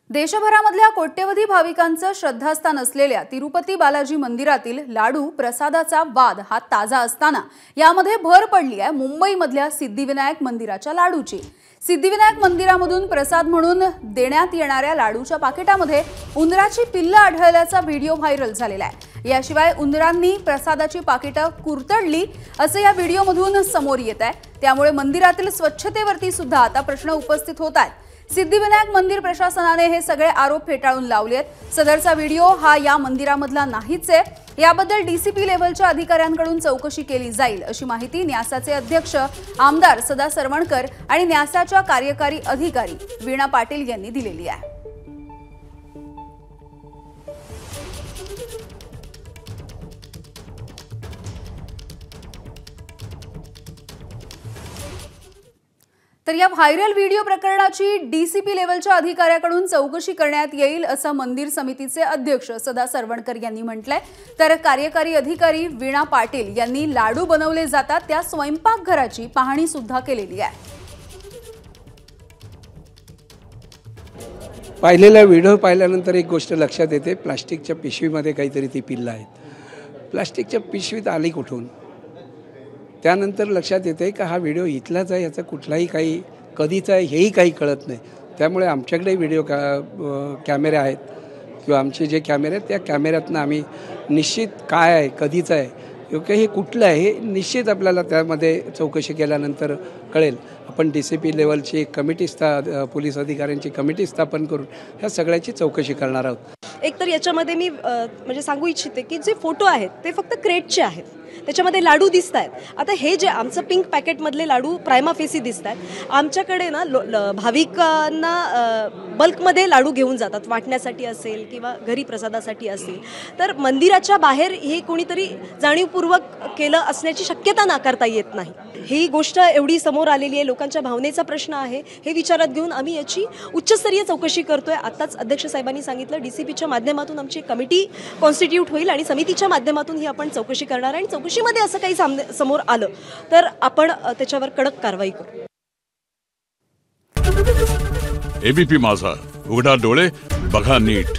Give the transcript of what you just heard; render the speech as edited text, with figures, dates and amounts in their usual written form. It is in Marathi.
देशभरामधल्या कोट्यवधी भाविकांचं श्रद्धास्थान असलेल्या तिरुपती बालाजी मंदिरातील लाडू प्रसादाचा वाद हा ताजा असताना यामध्ये भर पडली आहे मुंबईमधल्या सिद्धिविनायक मंदिराच्या लाडूची। सिद्धिविनायक मंदिरामधून प्रसाद म्हणून देण्यात येणाऱ्या लाडूच्या पाकिटामध्ये उंदराची पिल्लं आढळल्याचा व्हिडिओ व्हायरल झालेला आहे। याशिवाय उंदरांनी प्रसादाची पाकिटं कुरतडली असं या व्हिडिओमधून समोर येत आहे। त्यामुळे मंदिरातील स्वच्छतेवरती सुद्धा आता प्रश्न उपस्थित होत आहेत। सिद्धिविनायक मंदिर प्रशासनाने हे सगळे आरोप फेटाळून लावलेत। सदरचा व्हिडिओ हा या मंदिरामधला नाहीच आहे। याबद्दल डीसीपी लेव्हलच्या अधिकाऱ्यांकडून चौकशी केली जाईल अशी माहिती न्यासाचे अध्यक्ष आमदार सदा सरवणकर आणि न्यासाच्या कार्यकारी अधिकारी वीणा पाटील यांनी दिलेली आहे। तर या व्हायरल व्हिडिओ प्रकरणाची डीसीपी लेव्हलच्या अधिकाऱ्याकडून चौकशी करण्यात येईल असं मंदिर समितीचे अध्यक्ष सदा सरवणकर यांनी म्हटलंय। तर कार्यकारी अधिकारी वीणा पाटील यांनी लाडू बनवले जातात त्या स्वयंपाकघराची पाहणी सुद्धा केलेली आहे। पाहिलेला व्हिडिओ पाहिल्यानंतर एक गोष्ट लक्षात येते, प्लास्टिकच्या पिशवीमध्ये काहीतरी ती पिल्लं आहेत। प्लास्टिकच्या पिशवीत आली कुठून? त्यानंतर लक्षात येते की हा व्हिडिओ इथलाच आहे, याचा कुठलाही काही कधीचा आहे हेही काही कळत नाही। त्यामुळे आमच्याकडे व्हिडिओ कॅमेरे आहेत किंवा आमचे जे कॅमेरे आहेत त्या कॅमेऱ्यातनं आम्ही निश्चित काय आहे, कधीचं आहे किंवा हे कुठलं आहे हे निश्चित आपल्याला त्यामध्ये चौकशी केल्यानंतर कळेल। आपण डीसीपी लेव्हलची कमिटी पोलीस अधिकाऱ्यांची कमिटी स्थापन करून ह्या सगळ्याची चौकशी करणार आहोत। एक तर याच्यामध्ये मी म्हणजे सांगू इच्छिते की जे फोटो आहेत ते फक्त क्रेटचे आहेत, त्याच्यामध्ये लाडू दिसत आहेत। आता हे जे आमचं पिंक पॅकेटमधले लाडू प्रायमा फेसी दिसत आहेत, आमच्याकडे ना भाविकांना बल्कमध्ये लाडू घेऊन जातात, वाटण्यासाठी असेल किंवा घरी प्रसादासाठी असेल। तर मंदिराच्या बाहेर हे कोणीतरी जाणीवपूर्वक केलं असण्याची शक्यता नाकारता येत नाही। ही गोष्ट एवढी समोर आलेली आहे, लोकांच्या भावनेचा प्रश्न आहे, हे विचारात घेऊन आम्ही याची उच्चस्तरीय चौकशी करतोय। आताच अध्यक्ष साहेबांनी सांगितलं डीसीपीच्या माध्यमातून आमची कमिटी कॉन्स्टिट्यूट होईल आणि समितीच्या माध्यमातून ही आपण चौकशी करणार आहे। आणि चौकशीमध्ये असं काही समोर आलं तर आपण त्याच्यावर कडक कारवाई करू। एबीपी माझा, उघडा डोळे बघा नीट।